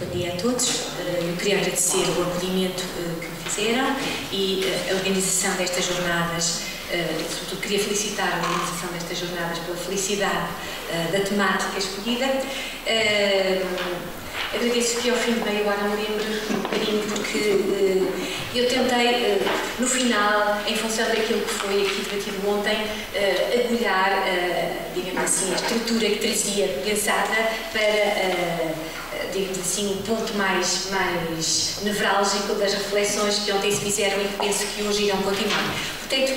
Bom dia a todos. Eu queria agradecer o acolhimento que me fizeram e a organização destas jornadas. Sobretudo queria felicitar a organização destas jornadas pela felicidade da temática escolhida. Agradeço que ao fim de meia hora me lembre um bocadinho, porque eu tentei, no final, em função daquilo que foi aqui debatido ontem, agulhar, digamos assim, a estrutura que trazia pensada para, digamos assim, o ponto mais nevrálgico das reflexões que ontem se fizeram e que penso que hoje irão continuar. Portanto,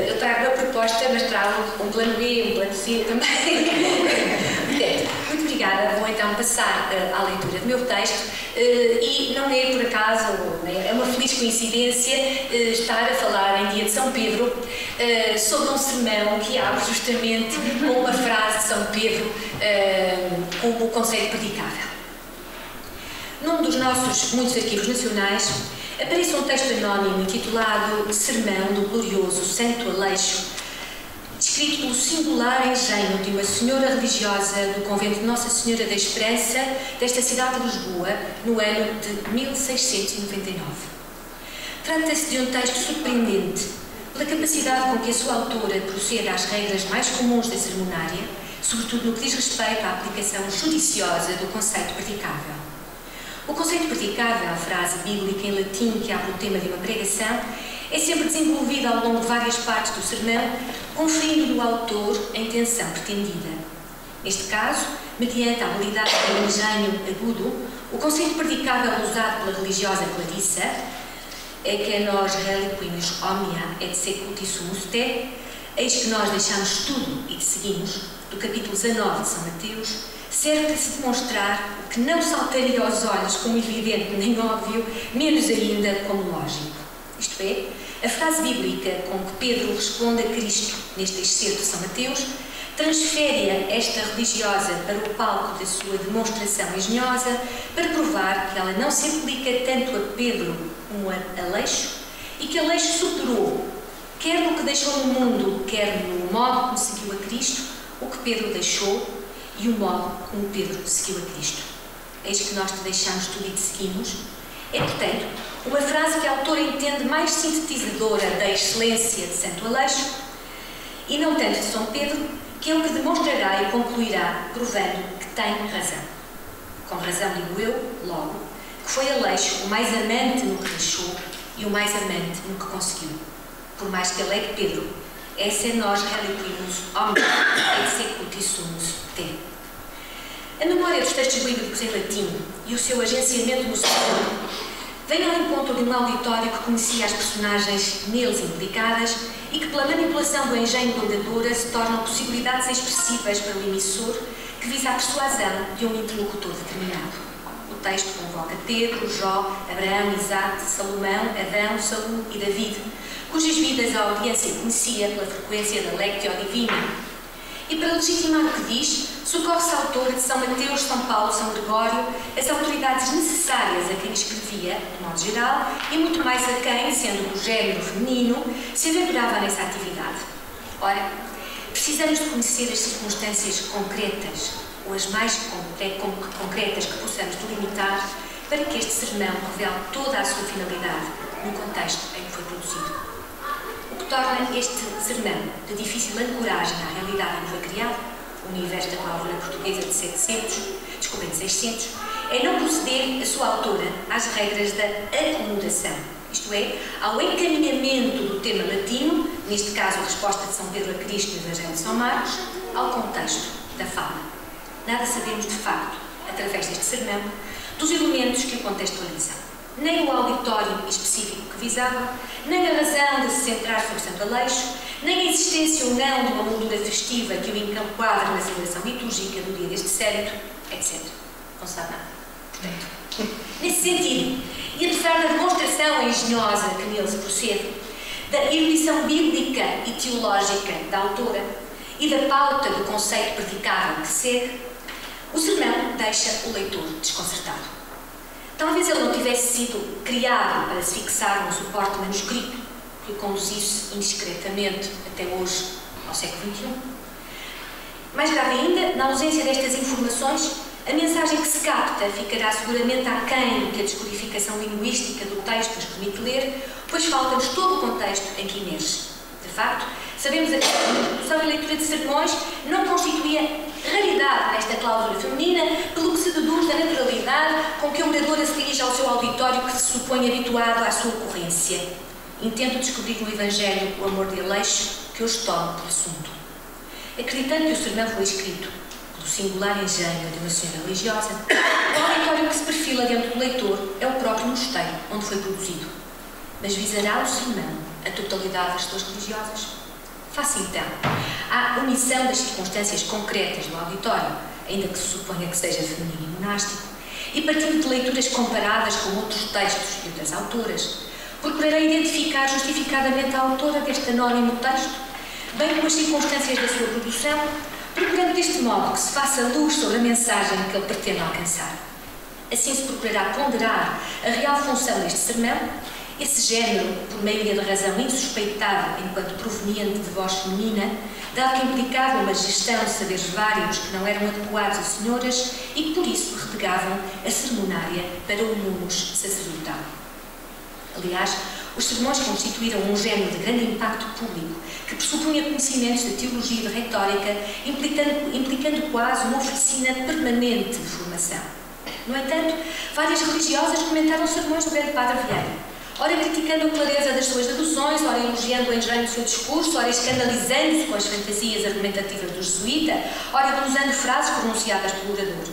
eu trago a proposta, mas trago um plano B, um plano C também. Portanto, muito obrigada. Vou então passar à leitura do meu texto e não é por acaso, é uma feliz coincidência estar a falar em dia de São Pedro sobre um sermão que abre justamente com uma frase de São Pedro como o conceito predicável. Num dos nossos muitos arquivos nacionais aparece um texto anónimo intitulado Sermão do Glorioso Santo Aleixo, descrito pelo singular engenho de uma senhora religiosa do convento de Nossa Senhora da Esperança desta cidade de Lisboa, no ano de 1699. Trata-se de um texto surpreendente pela capacidade com que a sua autora procede às regras mais comuns da sermonária, sobretudo no que diz respeito à aplicação judiciosa do conceito predicável. O conceito predicável, a frase bíblica em latim que abre o tema de uma pregação, é sempre desenvolvida ao longo de várias partes do sermão, conferindo-lhe ao autor a intenção pretendida. Neste caso, mediante a habilidade do engenho agudo, o conceito predicável usado pela religiosa Clarissa, é que nós reliquimus omnia et secutissimus te, eis que nós deixamos tudo e te seguimos, do capítulo 19 de São Mateus, serve para se demonstrar o que não saltaria aos olhos como evidente nem óbvio, menos ainda como lógico. Isto é, a frase bíblica com que Pedro responde a Cristo neste excerto de São Mateus transfere esta religiosa para o palco da sua demonstração engenhosa para provar que ela não se aplica tanto a Pedro como a Aleixo e que Aleixo superou, quer no que deixou no mundo, quer no modo como seguiu a Cristo, o que Pedro deixou e o modo como Pedro seguiu a Cristo. Eis que nós te deixamos tudo e te seguimos. É, portanto, uma frase que a autora entende mais sintetizadora da excelência de Santo Aleixo e não tanto de São Pedro, que é o que demonstrará e concluirá provando que tem razão. Com razão, digo eu, logo, que foi Aleixo o mais amante no que deixou e o mais amante no que conseguiu. Por mais que alegue Pedro, essa nós reliquimus omnia et secutissimus te. A memória dos textos bíblicos em latim e o seu agenciamento no segundo vem ao encontro de um auditório que conhecia as personagens neles implicadas e que, pela manipulação do engenho doadora, se tornam possibilidades expressivas para o emissor que visa a persuasão de um interlocutor determinado. O texto convoca Pedro, Jó, Abraão, Isaac, Salomão, Adão, Saul e David, cujas vidas a audiência conhecia pela frequência da Lectio Divina. E para legitimar o que diz, socorre-se a autora de São Mateus, São Paulo, São Gregório, as autoridades necessárias a quem escrevia, de modo geral, e muito mais a quem, sendo do género feminino, se aventurava nessa atividade. Ora, precisamos de conhecer as circunstâncias concretas, ou as mais concretas que possamos delimitar, para que este sermão revele toda a sua finalidade no contexto em que foi produzido. O que torna este sermão de difícil ancoragem à realidade em que foi criado, o universo da palavra portuguesa de 600, é não proceder a sua autora às regras da acomodação, isto é, ao encaminhamento do tema latino, neste caso a resposta de São Pedro a Cristo no Evangelho de São Marcos, ao contexto da fala. Nada sabemos de facto, através deste sermão, dos elementos que o contextualizam. Nem o auditório específico que visava, nem a razão de se centrar sobre Santo Aleixo, nem a existência ou não de uma moldura festiva que o enquadra na celebração litúrgica do dia deste santo, etc. Não sabe nada. Portanto, nesse sentido, e apesar da demonstração engenhosa que nele se procede, da erudição bíblica e teológica da autora e da pauta do conceito predicável que segue, o sermão deixa o leitor desconcertado. Talvez ele não tivesse sido criado para se fixar num suporte manuscrito que o conduzisse indiscretamente até hoje, ao século XXI. Mais grave ainda, na ausência destas informações, A mensagem que se capta ficará seguramente aquém do que a descodificação linguística do texto nos permite ler, pois falta-nos todo o contexto em que emerge. De facto, sabemos que a produção e leitura de sermões não constituía raridade nesta cláusula feminina, pelo que se deduz da naturalidade com que a oradora se dirige ao seu auditório que se supõe habituado à sua ocorrência. Intento descobrir no Evangelho o amor de Aleixo que hoje tomo por assunto. Acreditando que o sermão foi escrito pelo singular engenho de uma senhora religiosa, o auditório que se perfila diante do leitor é o próprio mosteiro onde foi produzido. Mas visará o sermão a totalidade das pessoas religiosas? Faça então a omissão das circunstâncias concretas do auditório, ainda que se suponha que seja feminino e monástico, e partindo de leituras comparadas com outros textos e outras autoras, procurarei identificar justificadamente a autora deste anónimo texto, bem como as circunstâncias da sua produção, procurando deste modo que se faça luz sobre a mensagem que ele pretende alcançar. Assim se procurará ponderar a real função deste sermão, esse género, por maioria de razão insuspeitável enquanto proveniente de voz feminina, dado que implicava uma gestão de saberes vários que não eram adequados a senhoras e que por isso relegavam a sermonária para o lumos sacerdotal. Aliás, os sermões constituíram um género de grande impacto público que pressupunha conhecimentos de teologia e de retórica, implicando quase uma oficina permanente de formação. No entanto, várias religiosas comentaram sermões do grande Padre Vieira, ora criticando a clareza das suas deduções, ora elogiando o engenho do seu discurso, ora escandalizando-se com as fantasias argumentativas do jesuíta, ora glosando frases pronunciadas pelo orador.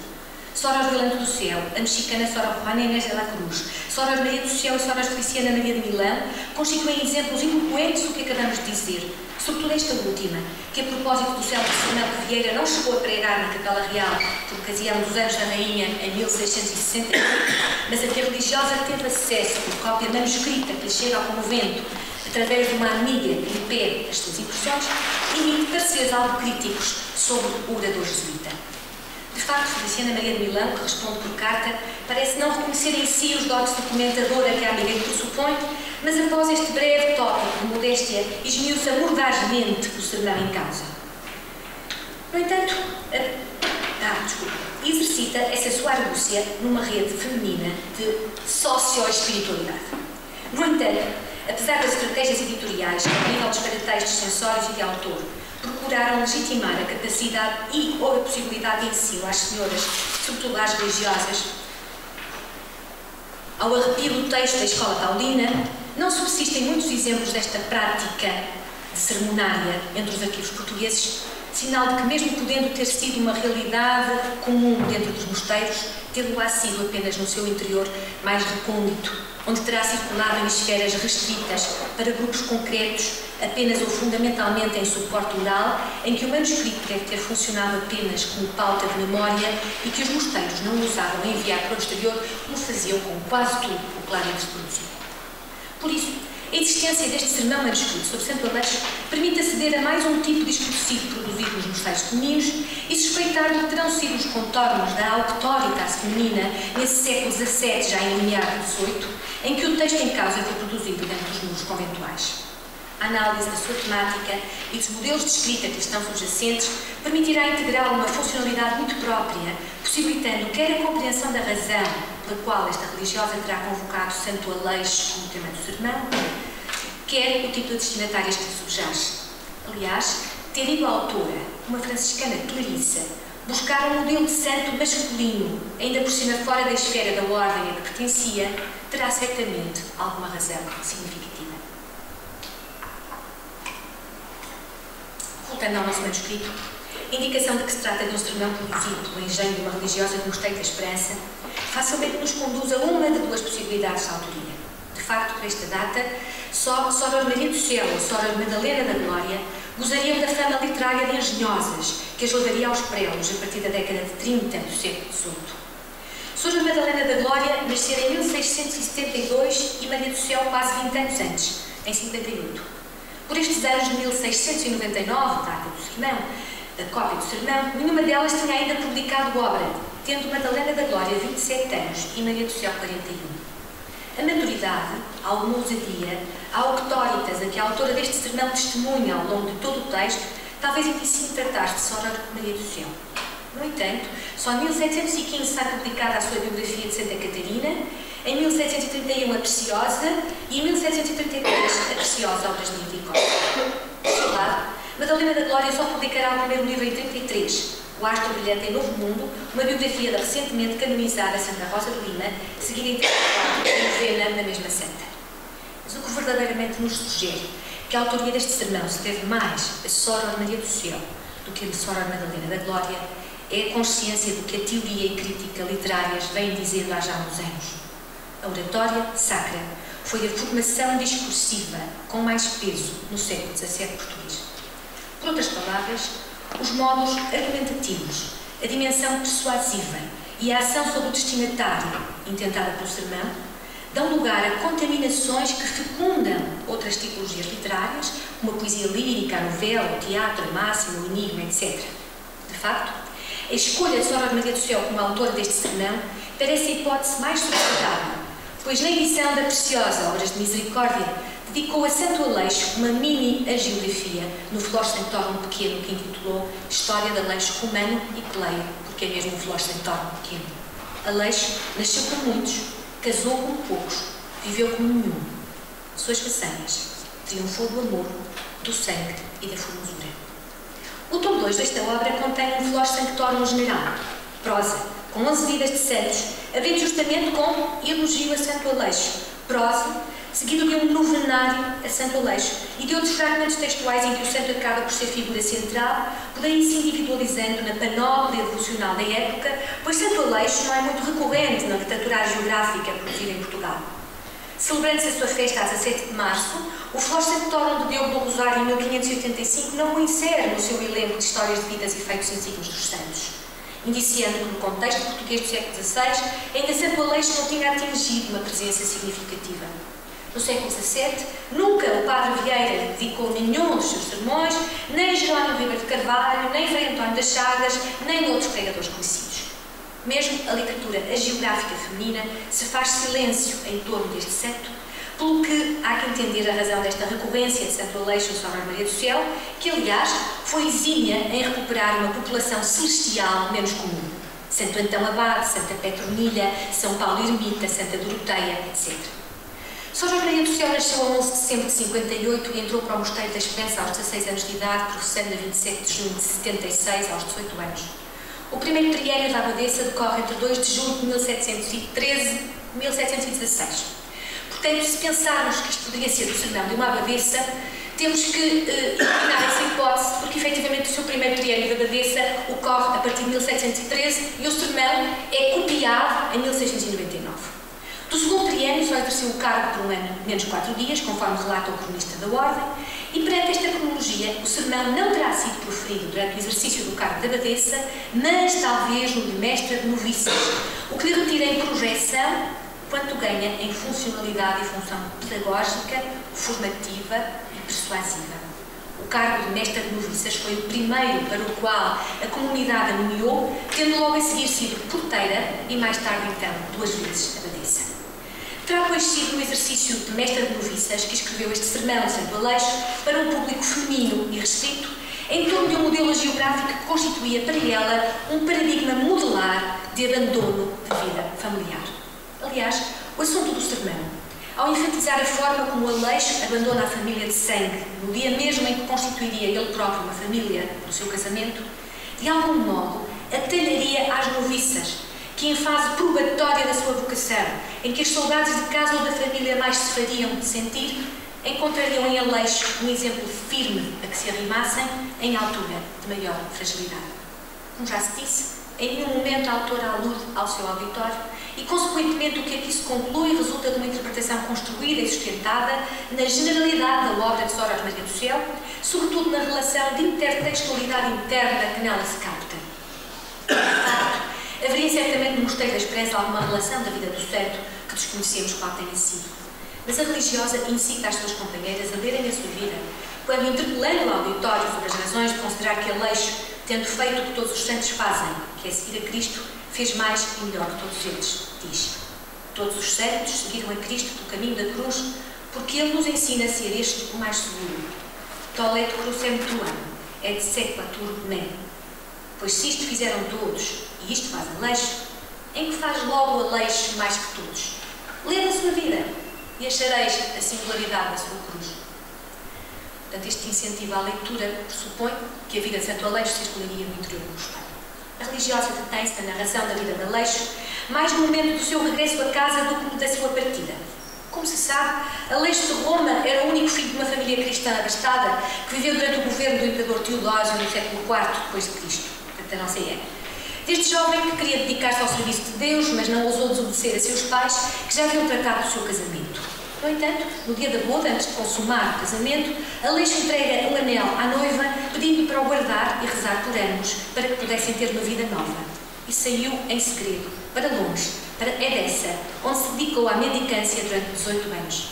Soras Violante do Céu, a mexicana Sora Juana Inés de la Cruz, Soras Maria do Céu e Soras Feliciana Maria de Milão constituem exemplos eloquentes do que acabamos de dizer, sobretudo esta última, que a propósito do célebre sermão que Vieira não chegou a pregar na Capela Real por ocasião dos anos da Rainha em 1668, mas a que a religiosa teve acesso por cópia manuscrita que lhe chega ao convento através de uma amiga que lhe pede as suas impressões, emite pareceres algo críticos sobre o orador jesuíta. De facto, Feliciana Maria de Milão, que responde por carta, parece não reconhecer em si os dotes de comentadora que a amiga lhe pressupõe, mas após este breve tópico de modéstia, esmiuça mordazmente o sermão em causa. No entanto, exercita essa sua argúcia numa rede feminina de socio-espiritualidade. No entanto, apesar das estratégias editoriais, a nível dos paratextos sensórios e de autor, procuraram legitimar a capacidade e ou a possibilidade de ensino às senhoras, sobretudo às religiosas, ao arrepio do texto da Escola Paulina, não subsistem muitos exemplos desta prática de sermonária entre os arquivos portugueses, sinal de que, mesmo podendo ter sido uma realidade comum dentro dos mosteiros, tê-lo-á sido apenas no seu interior mais recôndito, onde terá circulado em esferas restritas para grupos concretos, apenas ou fundamentalmente em suporte oral, em que o manuscrito deve ter funcionado apenas como pauta de memória e que os mosteiros não usavam enviar para o exterior, como faziam com quase tudo popularmente produzido. Por isso, a existência deste sermão manuscrito sobre Santo Aleixo permite aceder a mais um tipo discursivo produzido nos mosteiros femininos e suspeitar que terão sido os contornos da auctoritas feminina nesse século XVII, já em limiar do XVIII, em que o texto em causa foi produzido dentro dos muros conventuais. A análise da sua temática e dos modelos de escrita que estão subjacentes permitirá integrar uma funcionalidade muito própria, possibilitando quer a compreensão da razão pela qual esta religiosa terá convocado Santo Aleixo como tema do sermão, quer o tipo de destinatárias que lhe subjaz. Aliás, ter ido a autora, uma franciscana Clarissa, buscar um modelo de santo masculino, ainda por cima fora da esfera da ordem a que pertencia, terá certamente alguma razão significativa. Voltando ao nosso manuscrito, a indicação de que se trata de um sermão produzido pelo engenho de uma religiosa do Mosteiro da Esperança facilmente nos conduz a uma de duas possibilidades de autoria. De facto, por esta data, só Sora Maria do Céu ou Sora Madalena da Glória gozariam da fama literária de engenhosas, que as levaria aos prélios a partir da década de 30 do século XVIII. Sora Madalena da Glória nascera em 1672 e Maria do Céu quase 20 anos antes, em 58. Por estes anos de 1699, data do sermão, da cópia do sermão, nenhuma delas tinha ainda publicado obra, tendo Madalena da Glória 27 anos e Maria do Céu 41. A maturidade, a alguma ousadia, a auctoritas a que a autora deste sermão testemunha ao longo de todo o texto, talvez indicie tratar-se de Sora Maria do Céu. No entanto, só em 1715 sai publicada a sua biografia de Santa Catarina, em 1731 a Preciosa e em 1733 a Preciosa Obras de Misericórdia. Por seu lado, Madalena da Glória só publicará o primeiro livro em 33, O Astro Brilhante em Novo Mundo, uma biografia da recentemente canonizada Santa Rosa de Lima, seguida em 34 e novena na mesma santa. Mas o que verdadeiramente nos sugere que a autoria deste sermão se deve mais a Soror Maria do Céu do que a Soror Madalena da Glória é a consciência do que a teoria e crítica literárias vêm dizendo há já uns anos. A oratória sacra foi a formação discursiva com mais peso no século XVII português. Por outras palavras, os modos argumentativos, a dimensão persuasiva e a ação sobre o destinatário, intentada pelo sermão, dão lugar a contaminações que fecundam outras tipologias literárias, como a poesia lírica, a novela, o teatro, a máxima, o enigma, etc. De facto, a escolha de Soror Maria do Céu como autora deste sermão parece a hipótese mais solicitada, pois na edição da Preciosa Obras de Misericórdia dedicou a Santo Aleixo uma mini-agiografia no Flor Sanctorum pequeno que intitulou História de Aleixo Romano e Pleio, porque é mesmo um Flor Sanctorum pequeno. Aleixo nasceu com muitos, casou com poucos, viveu com nenhum. Suas façanhas triunfou do amor, do sangue e da formosura. O tom 2 desta obra contém um Flor Sanctorum general, prosa, com 11 vidas de santos, abrindo justamente com elogio a Santo Aleixo, prosa, seguido de um novenário a Santo Aleixo e de outros fragmentos textuais em que o santo acaba por ser figura central, por aí se individualizando na panóplia devocional da época, pois Santo Aleixo não é muito recorrente na literatura geográfica produzida em Portugal. Celebrando-se a sua festa a 17 de março, o Flor Sanctorum de Diogo do Rosário, em 1585, não o insere no seu elenco de histórias de vidas e feitos insignes dos santos, indiciando que no contexto português do século XVI, ainda Santo Aleixo não tinha atingido uma presença significativa. No século XVII, nunca o Padre Vieira dedicou nenhum dos seus sermões, nem Jerónimo Ribeiro de Carvalho, nem Frei António das Chagas, nem outros pregadores conhecidos. Mesmo a literatura hagiográfica feminina se faz silêncio em torno deste santo, pelo que há que entender a razão desta recorrência de Santo Aleixo e Soror Maria do Céu, que, aliás, foi exímia em recuperar uma população celestial menos comum. Santo Antão Abade, Santa Petronilha, São Paulo Ermita, Santa Doroteia, etc. Soror Maria do Céu nasceu a 11 de setembro de 58 e entrou para o Mosteiro da Esperança aos 16 anos de idade, professando a 27 de junho de 76 aos 18 anos. O primeiro triênio da abadesa decorre entre 2 de julho de 1713 e 1716. Portanto, se pensarmos que isto poderia ser o sermão de uma abadesa, temos que eliminar essa hipótese, porque efetivamente o seu primeiro triênio da abadesa ocorre a partir de 1713 e o sermão é copiado em 1699. Do segundo triênio só exerceu o cargo por um ano menos 4 dias, conforme relata o cronista da Ordem, e perante esta cronologia, o sermão não terá sido proferido durante o exercício do cargo de abadesa, mas talvez no de mestra de noviças, o que lhe retira em projeção quanto ganha em funcionalidade e função pedagógica, formativa e persuasiva. O cargo de mestra de noviças foi o primeiro para o qual a comunidade a nomeou, tendo logo a seguir sido porteira e mais tarde, então, 2 vezes abadesa. Terá, pois, sido no exercício de mestra de noviças que escreveu este sermão de Santo Aleixo para um público feminino e restrito, em torno de um modelo geográfico que constituía para ela um paradigma modelar de abandono de vida familiar. Aliás, o assunto do sermão, ao enfatizar a forma como Aleixo abandona a família de sangue no dia mesmo em que constituiria ele próprio uma família no seu casamento, de algum modo atalharia às noviças, que em fase probatória da sua vocação, em que as saudades de casa ou da família mais se fariam sentir, encontrariam em Aleixo um exemplo firme a que se arrimassem em altura de maior fragilidade. Como já se disse, em nenhum momento a autora alude ao seu auditório e, consequentemente, o que aqui se conclui resulta de uma interpretação construída e sustentada na generalidade da obra de Soror Maria do Céu, sobretudo na relação de intertextualidade interna que nela se capta. De facto, haveria certamente no Mosteiro da Esperança alguma relação da vida do santo que desconhecemos qual tenha sido. Mas a religiosa incita as suas companheiras a lerem a sua vida, quando, interpelando o auditório sobre as razões de considerar que Aleixo, tendo feito o que todos os santos fazem, que é seguir a Cristo, fez mais e melhor que todos eles, diz: todos os santos seguiram a Cristo pelo caminho da cruz, porque Ele nos ensina a ser este o mais seguro. Tolet crucem tuam, et sequatur me. Pois se isto fizeram todos, e isto faz Aleixo, em que faz logo Aleixo mais que todos? Lê a sua vida e achareis a singularidade da sua cruz. Portanto, este incentivo à leitura pressupõe que a vida de Santo Aleixo circularia no interior do espelho. A religiosa detém-se na narração da vida de Aleixo mais no momento do seu regresso a casa do que da sua partida. Como se sabe, Aleixo de Roma era o único filho de uma família cristã abastada que viveu durante o governo do imperador Teodósio no século IV depois de Cristo, portanto, da nossa era. Desde jovem que queria dedicar-se ao serviço de Deus, mas não ousou desobedecer a seus pais, que já haviam tratado do seu casamento. No entanto, no dia da boda, antes de consumar o casamento, Aleixo entrega um anel à noiva, pedindo para o guardar e rezar por ambos, para que pudessem ter uma vida nova. E saiu em segredo, para longe, para Edessa, onde se dedicou à mendicância durante 18 anos.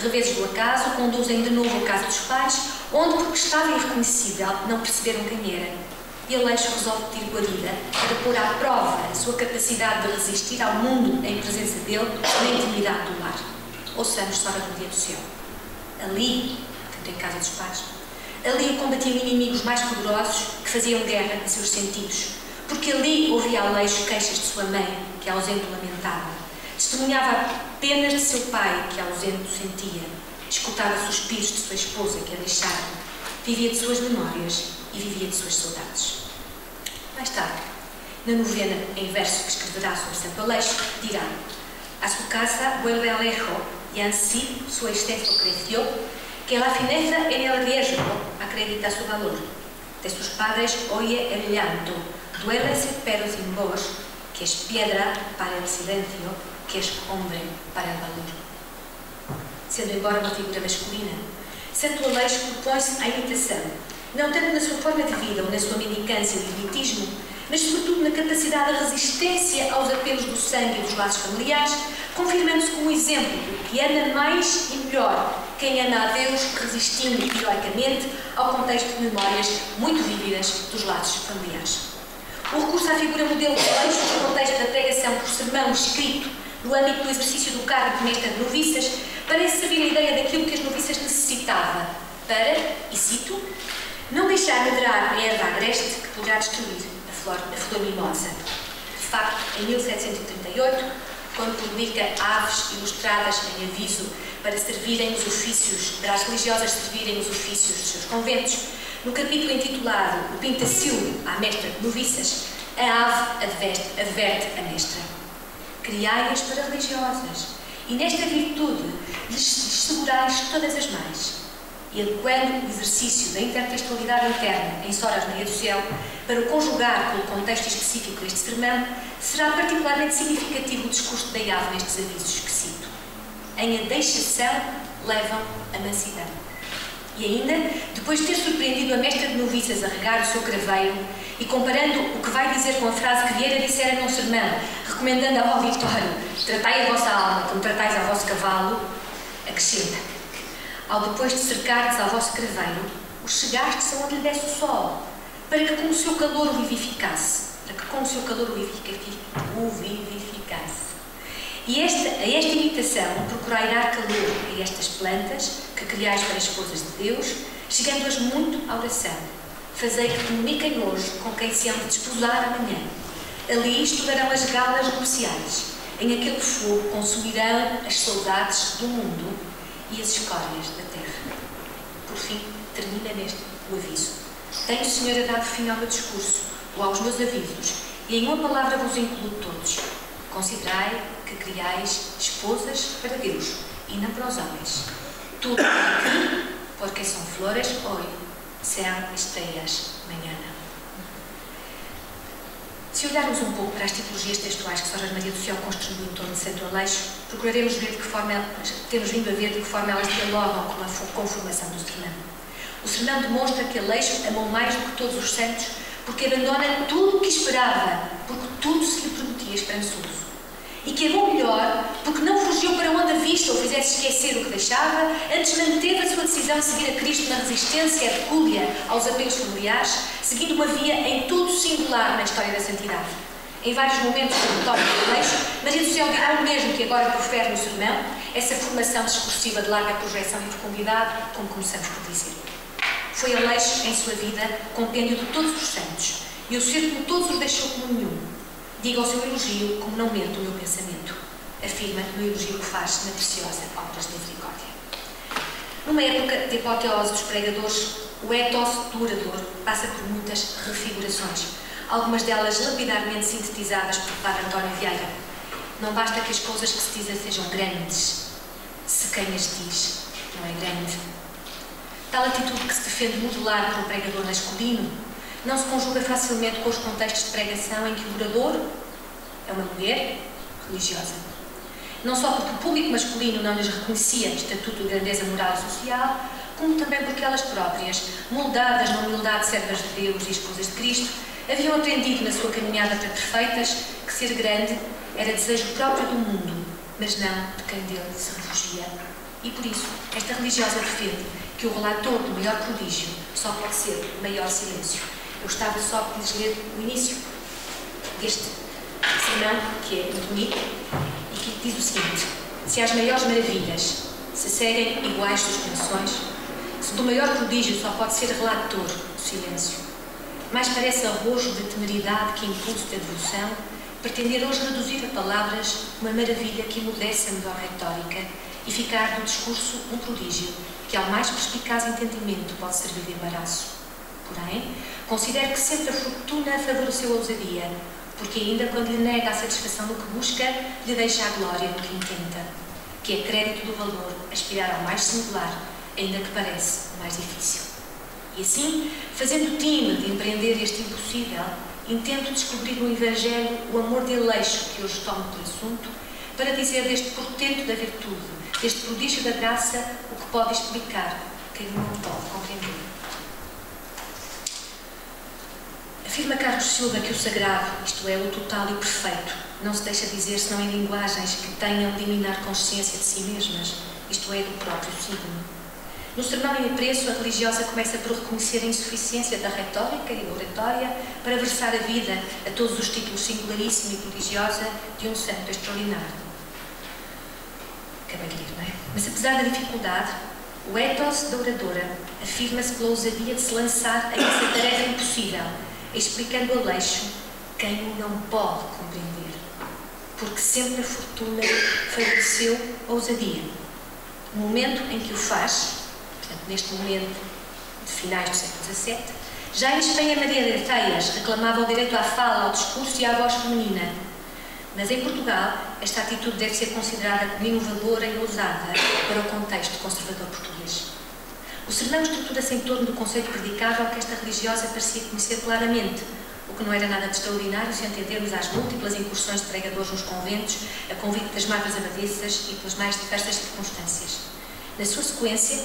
Reveses do acaso conduzem de novo à casa dos pais, onde, porque estava irreconhecível, não perceberam quem era. E Aleixo resolve pedir guarida para pôr à prova a sua capacidade de resistir ao mundo em presença dele na intimidade do lar. Ouçamos Sora do Dia do Céu. Ali, portanto, em casa dos pais, ali combatiam inimigos mais poderosos que faziam guerra a seus sentidos, porque ali ouvia Aleixo queixas de sua mãe, que ausente o lamentava. Testemunhava apenas de seu pai, que ausente o sentia. Escutava suspiros de sua esposa, que a deixara. Vivia de suas memórias e vivia de suas saudades. Mais tarde, na novena, em verso que escreverá sobre Santo Aleixo, dirá: a su casa vuelve Alejo y así su exceso creció, que la fineza en el riesgo acredita su valor. De sus padres oye el llanto, duélese pero sin voz, que es piedra para el silencio, que es hombre para el valor. Sendo embora uma figura masculina, Santo Aleixo propõe-se à imitação, não tanto na sua forma de vida ou na sua mendicância e elitismo, mas sobretudo na capacidade de resistência aos apelos do sangue e dos laços familiares, confirmando-se como exemplo de que anda mais e melhor quem ama a Deus, resistindo heroicamente ao contexto de memórias muito vívidas dos laços familiares. O recurso à figura modelo de Aleixo no contexto da pregação por sermão escrito no âmbito do exercício do cargo de mestre de noviças parece servir a ideia daquilo que as noviças necessitavam para, e cito, não deixar medrar a erva agreste que poderá destruir a flor mimosa. De facto, em 1738, quando publica Aves ilustradas em aviso para servirem os ofícios, para as religiosas servirem os ofícios dos seus conventos, no capítulo intitulado O Pintacilgo à Mestra de Noviças, a ave adverte a mestra: criai-as para religiosas, e nesta virtude lhes segurais todas as mais. E adequando o exercício da intertextualidade interna em Soras Maria do Céu para o conjugar com o contexto específico deste sermão, será particularmente significativo o discurso de Ave nestes avisos que cito. Em adeixação levam a mansidão. E ainda, depois de ter surpreendido a mestra de noviças a regar o seu craveiro e comparando o que vai dizer com a frase que Vieira dissera num sermão, recomendando ao auditório: tratai a vossa alma como tratais ao vosso cavalo, acrescenta: ao depois de cercardes ao vosso craveiro, os chegastes aonde lhe desse o sol, para que com o seu calor o vivificasse. E a esta imitação procurai dar calor a estas plantas que criais para as coisas de Deus, chegando-as muito à oração. Fazei que comuniquem hoje com quem se hão de desposar amanhã. Ali estudarão as galas nupciais. Em aquele fogo consumirão as saudades do mundo e as escórias da terra. Por fim, termina neste o aviso. Tenho, Senhora, dado fim ao meu discurso ou aos meus avisos, e em uma palavra vos incluo todos. Considerai que criais esposas para Deus e não para os homens. Tudo aqui, porque são flores hoy, serão estrelas mañana. Se olharmos um pouco para as tipologias textuais que Soras Maria do Céu construiu em torno de Santo Aleixo, procuraremos ver de que forma, temos vindo a ver de que forma elas dialogam com a conformação do sermão. O sermão demonstra que Aleixo amou mais do que todos os santos, porque abandona tudo o que esperava, porque tudo se lhe prometia esperançoso. E que amou melhor, porque não fugiu para onde a vista ou fizesse esquecer o que deixava, antes manteve a sua decisão de seguir a Cristo na resistência hercúlea aos apelos familiares, seguindo uma via em tudo singular na história da santidade. Em vários momentos do tópico de Aleixo, Maria do Céu dirá o mesmo que agora profere no sermão, essa formação discursiva de larga projeção e profundidade, como começamos por dizer. Foi Aleixo, em sua vida, compêndio de todos os santos, e o círculo todos os deixou como nenhum. Diga o seu elogio como não mente o meu pensamento, afirma no elogio que faz na preciosa Obras de Misericórdia. Numa época de apoteose dos pregadores, o ethos do orador passa por muitas refigurações, algumas delas lapidarmente sintetizadas por Padre António Vieira. Não basta que as coisas que se dizem sejam grandes, se quem as diz não é grande. Tal atitude que se defende modular por um pregador masculino não se conjuga facilmente com os contextos de pregação em que o orador é uma mulher religiosa. Não só porque o público masculino não lhes reconhecia estatuto de grandeza moral e social, como também porque elas próprias, moldadas na humildade de servas de Deus e esposas de Cristo, haviam aprendido na sua caminhada para perfeitas que ser grande era desejo próprio do mundo, mas não de quem dele se refugia. E por isso, esta religiosa defende que o relator do maior prodígio só pode ser o maior silêncio. Eu gostava só de lhes ler o início deste sermão, que é muito bonito, e que diz o seguinte: se às maiores maravilhas se seguem iguais suspensões, se do maior prodígio só pode ser relator do silêncio, mais parece arrojo de temeridade que impulso da devoção pretender hoje reduzir a palavras uma maravilha que emudece a melhor retórica e ficar do discurso um prodígio que ao mais perspicaz entendimento pode servir de embaraço. Porém, considero que sempre a fortuna favoreceu a ousadia, porque ainda quando lhe nega a satisfação no que busca, lhe deixa a glória no que intenta, que é crédito do valor aspirar ao mais singular, ainda que parece o mais difícil. E assim, fazendo time de empreender este impossível, intento descobrir no Evangelho o amor de Aleixo que hoje tomo por assunto, para dizer deste portento da virtude, deste prodígio da graça, o que pode explicar, quem não pode compreender. Afirma Carlos Silva que o sagrado, isto é, o total e o perfeito, não se deixa dizer senão em linguagens que tenham liminar consciência de si mesmas, isto é, do próprio signo. No sermão em apreço, a religiosa começa por reconhecer a insuficiência da retórica e da oratória para versar a vida a todos os títulos singularíssima e prodigiosa de um santo extraordinário. Cavalheiro, não é? Mas apesar da dificuldade, o ethos da oradora afirma-se pela ousadia de se lançar a essa tarefa impossível, explicando Aleixo quem o não pode compreender, porque sempre a fortuna favoreceu a ousadia. No momento em que o faz, portanto, neste momento de finais do século XVII, já em Espanha Maria de Arteias reclamava o direito à fala, ao discurso e à voz feminina. Mas em Portugal, esta atitude deve ser considerada como inovadora e ousada para o contexto conservador português. O sermão estrutura-se em torno do conceito predicável que esta religiosa parecia conhecer claramente, o que não era nada de extraordinário se entendermos as múltiplas incursões de pregadores nos conventos, a convite das madres abadesas e pelas mais diversas circunstâncias. Na sua sequência,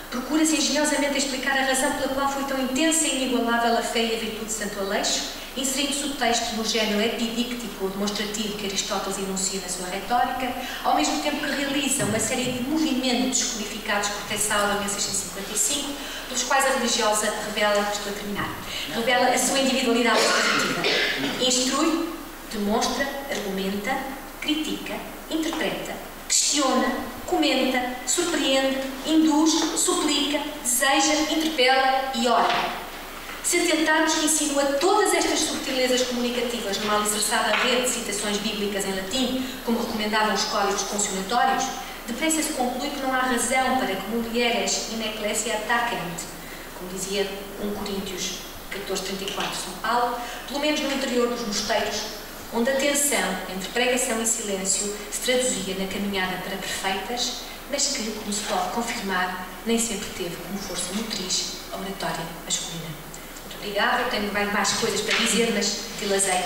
procura-se engenhosamente explicar a razão pela qual foi tão intensa e inigualável a fé e a virtude de Santo Aleixo, inserindo-se o texto no género epidíctico ou demonstrativo que Aristóteles enuncia na sua retórica, ao mesmo tempo que realiza uma série de movimentos codificados por Tessauro em 1655, pelos quais a religiosa revela, estou a terminar, revela a sua individualidade positiva. Instrui, demonstra, argumenta, critica, interpreta, questiona, comenta, surpreende, induz, suplica, deseja, interpela e ora. Se atentarmos que insinua todas estas subtilezas comunicativas numa alicerçada rede de citações bíblicas em latim, como recomendavam os códigos conciliatórios, depressa se conclui que não há razão para que mulheres in ecclesia atacant, como dizia 1 Coríntios 14:34 São Paulo, pelo menos no interior dos mosteiros, onde a tensão entre pregação e silêncio se traduzia na caminhada para perfeitas, mas que, como se pode confirmar, nem sempre teve como força motriz a oratória masculina. Muito obrigada, eu tenho mais coisas para dizer, mas dilazei.